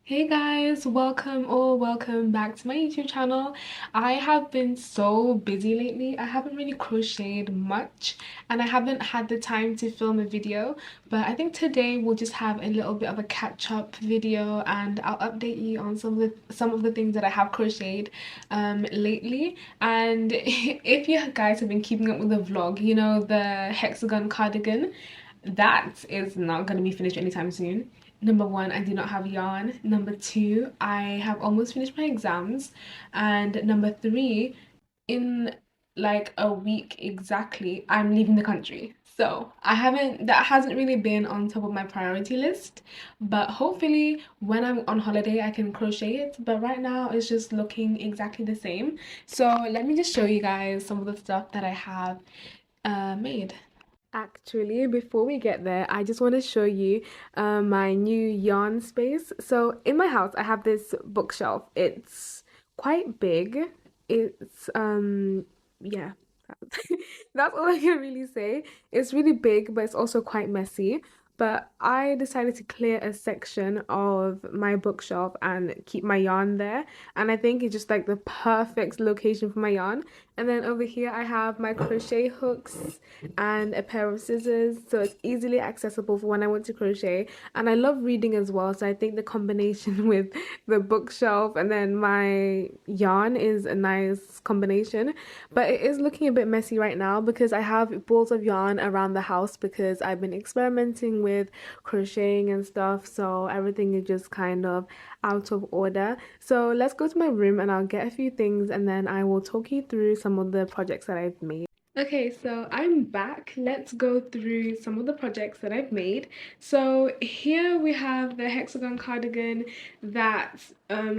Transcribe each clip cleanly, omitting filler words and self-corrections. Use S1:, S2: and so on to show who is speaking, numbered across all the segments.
S1: Hey guys, welcome back to my YouTube channel. I have been so busy lately. I haven't really crocheted much and I haven't had the time to film a video, but I think today we'll just have a little bit of a catch-up video and I'll update you on some of the things that I have crocheted lately. And if you guys have been keeping up with the vlog, you know the hexagon cardigan that is not going to be finished anytime soon. Number one, I do not have yarn. Number two, I have almost finished my exams. And number three, in like a week exactly, I'm leaving the country. So that hasn't really been on top of my priority list. But hopefully when I'm on holiday, I can crochet it. But right now it's just looking exactly the same. So let me just show you guys some of the stuff that I have made. Actually, before we get there, I just want to show you my new yarn space. So in my house, I have this bookshelf. It's quite big. It's yeah, that's, that's all I can really say. It's really big, but it's also quite messy. But I decided to clear a section of my bookshelf and keep my yarn there. And I think it's just like the perfect location for my yarn. And then over here, I have my crochet hooks and a pair of scissors, so it's easily accessible for when I want to crochet. And I love reading as well, so I think the combination with the bookshelf and then my yarn is a nice combination. But it is looking a bit messy right now because I have balls of yarn around the house because I've been experimenting with crocheting and stuff, so everything is just kind of out of order. So let's go to my room and I'll get a few things and then I will talk you through some of the projects that I've made. Okay, so I'm back. Let's go through some of the projects that I've made. So here we have the hexagon cardigan that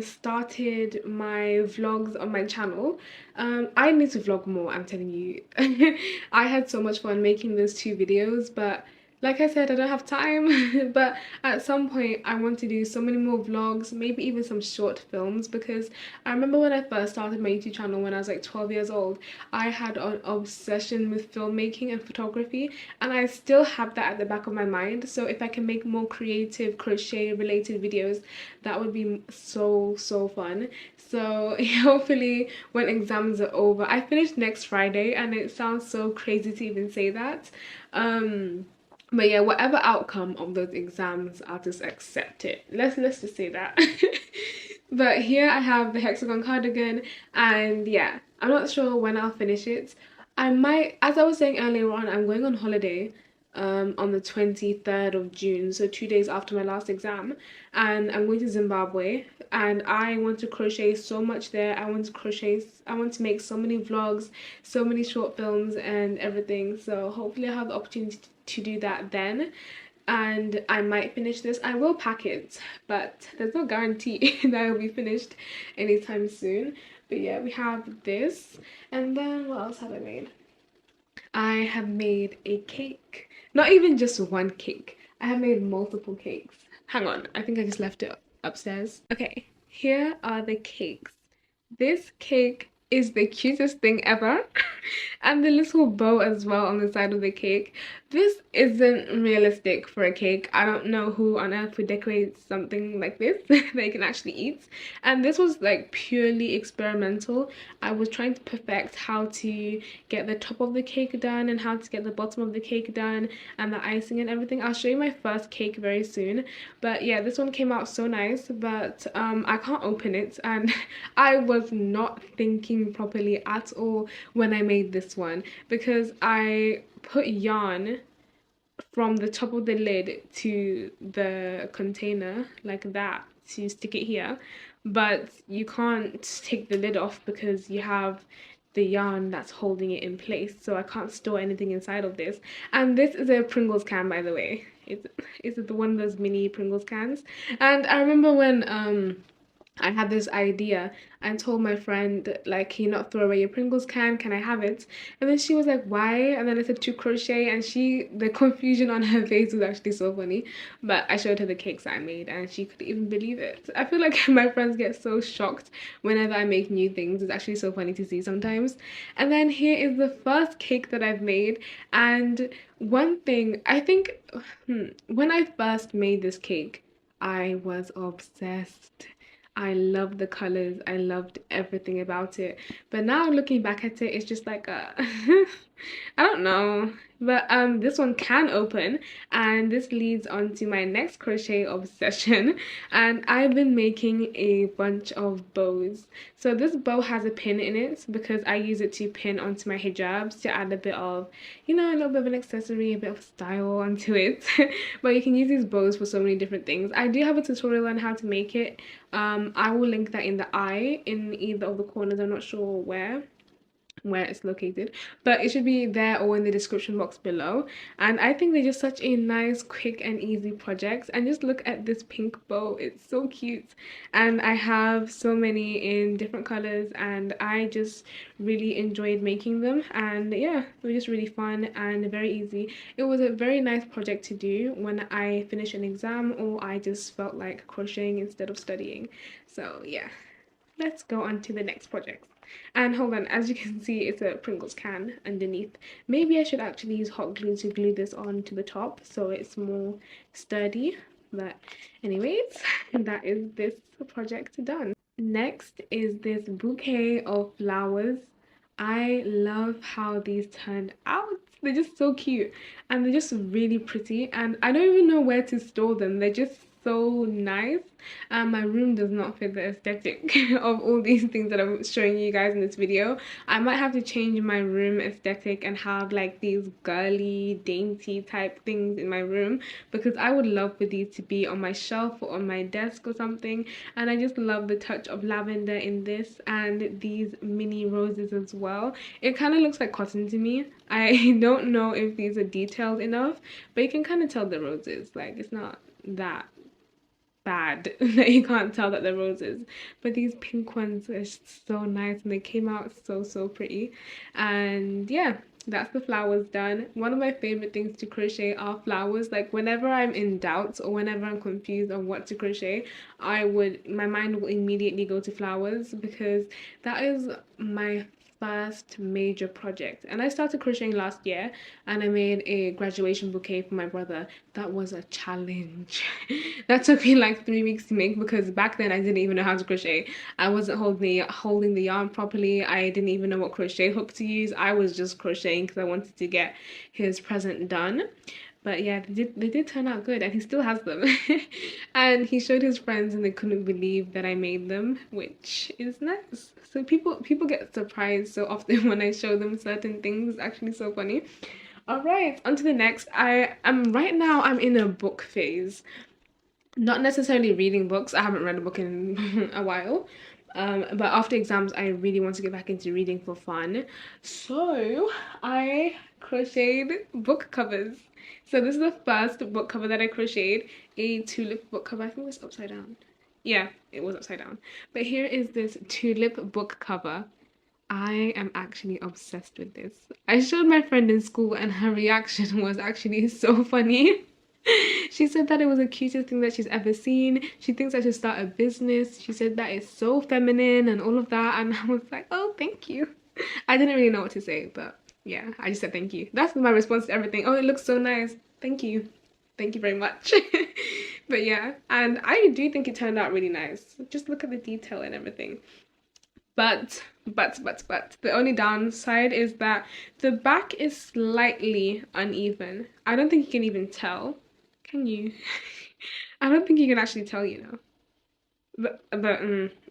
S1: started my vlogs on my channel. I need to vlog more, I'm telling you. I had so much fun making those two videos, but like I said, I don't have time. But at some point I want to do so many more vlogs, maybe even some short films, because I remember when I first started my YouTube channel when I was like 12 years old, I had an obsession with filmmaking and photography, and I still have that at the back of my mind. So if I can make more creative crochet related videos, that would be so fun. So hopefully when exams are over, I finish next Friday and it sounds so crazy to even say that. But yeah, whatever outcome of those exams, I'll just accept it. Let's just say that. But here I have the hexagon cardigan, and yeah, I'm not sure when I'll finish it. I might, as I was saying earlier on, I'm going on holiday on the 23rd of June, so 2 days after my last exam, and I'm going to Zimbabwe, and I want to crochet so much there. I want to make so many vlogs, so many short films and everything. So hopefully I'll have the opportunity to do that then, and I might finish this. I will pack it, but there's no guarantee that it'll be finished anytime soon. But yeah, we have this, and then what else have I made? I have made a cake. Not even just one cake. I have made multiple cakes. Hang on, I think I just left it upstairs. Okay, here are the cakes. This cake is the cutest thing ever. And the little bow as well on the side of the cake. This isn't realistic for a cake. I don't know who on earth would decorate something like this that you can actually eat. And this was like purely experimental. I was trying to perfect how to get the top of the cake done and how to get the bottom of the cake done and the icing and everything. I'll show you my first cake very soon. But yeah, this one came out so nice, but I can't open it, and I was not thinking properly at all when I made this one, because I put yarn from the top of the lid to the container like that to stick it here, but you can't take the lid off because you have the yarn that's holding it in place, so I can't store anything inside of this. And this is a Pringles can, by the way. It's the one of those mini Pringles cans. And I remember when I had this idea and told my friend, like, can you not throw away your Pringles can? Can I have it? And then she was like, why? And then I said to crochet, and the confusion on her face was actually so funny. But I showed her the cakes I made and she couldn't even believe it. I feel like my friends get so shocked whenever I make new things. It's actually so funny to see sometimes. And then here is the first cake that I've made. And one thing, I think, when I first made this cake, I was obsessed. I loved the colors. I loved everything about it. But now looking back at it, it's just like a I don't know. But this one can open, and this leads on to my next crochet obsession. And I've been making a bunch of bows. So this bow has a pin in it because I use it to pin onto my hijabs to add a bit of, you know, a little bit of an accessory, a bit of style onto it. But you can use these bows for so many different things. I do have a tutorial on how to make it. I will link that in the eye in either of the corners. I'm not sure where it's located, but it should be there or in the description box below. And I think they're just such a nice, quick and easy project. And just look at this pink bow, it's so cute. And I have so many in different colors, and I just really enjoyed making them. And yeah, they were just really fun and very easy. It was a very nice project to do when I finished an exam or I just felt like crocheting instead of studying. So yeah, let's go on to the next project. And hold on, as you can see, it's a Pringles can underneath. Maybe I should actually use hot glue to glue this on to the top so it's more sturdy. But anyways, that is this project done. Next is this bouquet of flowers. I love how these turned out. They're just so cute and they're just really pretty, and I don't even know where to store them. They're just so nice, and my room does not fit the aesthetic of all these things that I'm showing you guys in this video. I might have to change my room aesthetic and have like these girly dainty type things in my room, because I would love for these to be on my shelf or on my desk or something. And I just love the touch of lavender in this and these mini roses as well. It kind of looks like cotton to me. I don't know if these are detailed enough, but you can kind of tell the roses. Like, it's not that bad that you can't tell that they're roses. But these pink ones are so nice and they came out so pretty. And yeah, that's the flowers done. One of my favorite things to crochet are flowers. Like, whenever I'm in doubt or whenever I'm confused on what to crochet, my mind will immediately go to flowers, because that is my first major project. And I started crocheting last year, and I made a graduation bouquet for my brother. That was a challenge. That took me like 3 weeks to make, because back then I didn't even know how to crochet. I wasn't holding the yarn properly. I didn't even know what crochet hook to use. I was just crocheting because I wanted to get his present done. But yeah, they did turn out good, and he still has them. And he showed his friends and they couldn't believe that I made them, which is nice. So people get surprised so often when I show them certain things. It's actually so funny. All right, on to the next. Right now I'm in a book phase. Not necessarily reading books. I haven't read a book in a while. But after exams, I really want to get back into reading for fun. So I crocheted book covers. So this is the first book cover that I crocheted, a tulip book cover. I think it was upside down. Yeah, it was upside down. But here is this tulip book cover. I am actually obsessed with this. I showed my friend in school and her reaction was actually so funny. She said that it was the cutest thing that she's ever seen. She thinks I should start a business. She said that it's so feminine and all of that. And I was like, oh, thank you. I didn't really know what to say, but yeah, I just said thank you. That's my response to everything. Oh, it looks so nice. Thank you. Thank you very much. But yeah, and I do think it turned out really nice. Just look at the detail and everything. But the only downside is that the back is slightly uneven. I don't think you can even tell. Can you? I don't think you can actually tell, you know.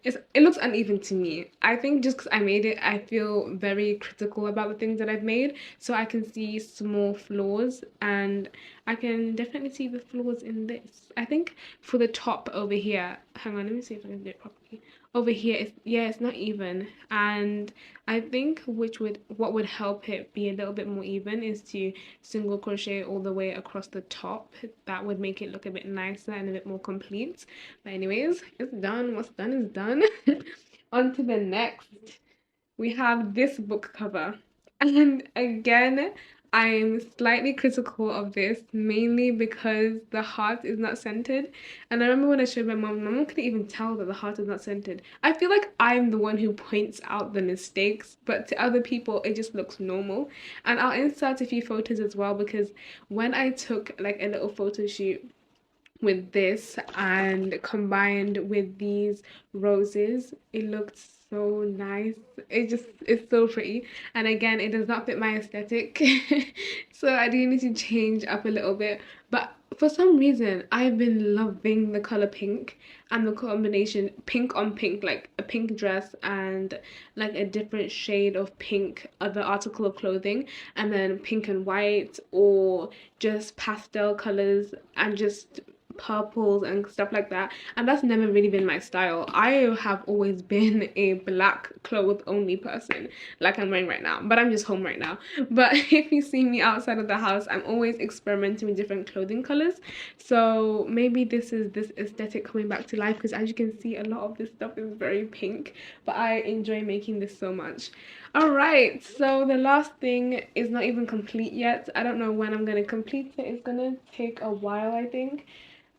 S1: It looks uneven to me. I think just because I made it, I feel very critical about the things that I've made, so I can see small flaws, and I can definitely see the flaws in this. I think for the top over here, hang on, let me see if I can do it properly. Over here, it's not even, and I think what would help it be a little bit more even is to single crochet all the way across the top. That would make it look a bit nicer and a bit more complete. But anyways, it's done. What's done is done. On to the next. We have this book cover. And again, I'm slightly critical of this, mainly because the heart is not centered. And I remember when I showed my mom couldn't even tell that the heart is not centered. I feel like I'm the one who points out the mistakes, but to other people, it just looks normal. And I'll insert a few photos as well, because when I took like a little photo shoot with this and combined with these roses, it looked so nice. It's so pretty, and again, it does not fit my aesthetic. So I do need to change up a little bit, but for some reason I've been loving the color pink and the combination pink on pink, like a pink dress and like a different shade of pink other article of clothing, and then pink and white, or just pastel colors and just purples and stuff like that. And that's never really been my style. I have always been a black clothes only person, like I'm wearing right now, but I'm just home right now. But if you see me outside of the house, I'm always experimenting with different clothing colors. So maybe this is this aesthetic coming back to life, because as you can see, a lot of this stuff is very pink, but I enjoy making this so much. All right, so the last thing is not even complete yet. I don't know when I'm gonna complete it. It's gonna take a while, I think.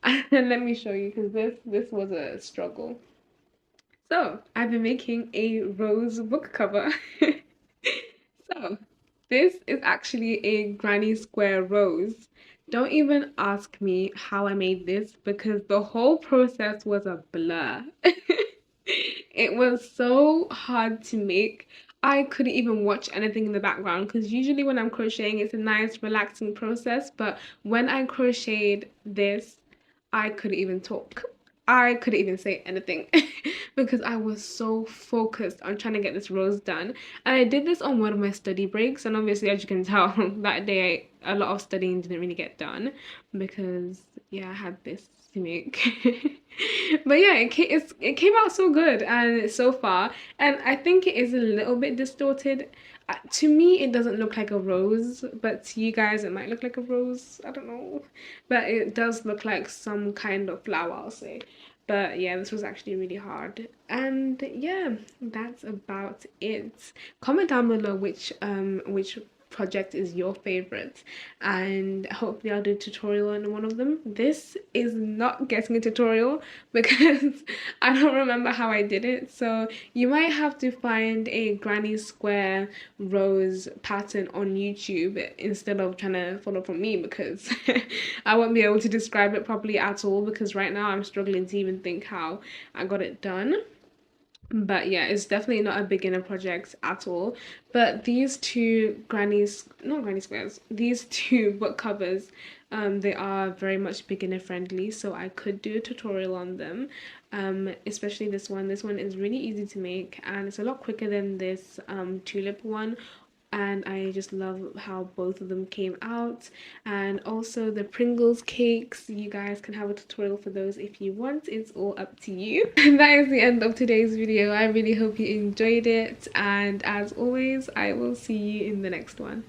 S1: And let me show you, because this was a struggle. So I've been making a rose book cover. So this is actually a granny square rose. Don't even ask me how I made this, because the whole process was a blur. It was so hard to make. I couldn't even watch anything in the background, because usually when I'm crocheting, it's a nice, relaxing process. But when I crocheted this, I couldn't even talk. I couldn't even say anything because I was so focused on trying to get this rose done. And I did this on one of my study breaks, and obviously, as you can tell, that day a lot of studying didn't really get done because, yeah, I had this to make. But yeah, it came out so good and so far, and I think it is a little bit distorted. To me, it doesn't look like a rose, but to you guys, it might look like a rose. I don't know, but it does look like some kind of flower, I'll say. But yeah, this was actually really hard. And yeah, that's about it. Comment down below which project is your favorite, and hopefully I'll do a tutorial on one of them. This is not getting a tutorial because I don't remember how I did it, so you might have to find a granny square rose pattern on YouTube instead of trying to follow from me, because I won't be able to describe it properly at all, because right now I'm struggling to even think how I got it done. But yeah, it's definitely not a beginner project at all. But these two grannies, not granny squares, these two book covers, they are very much beginner friendly, so I could do a tutorial on them. Especially this one. This one is really easy to make, and it's a lot quicker than this tulip one, and I just love how both of them came out. And also the Pringles cakes, you guys can have a tutorial for those if you want. It's all up to you. And that is the end of today's video. I really hope you enjoyed it, and as always, I will see you in the next one.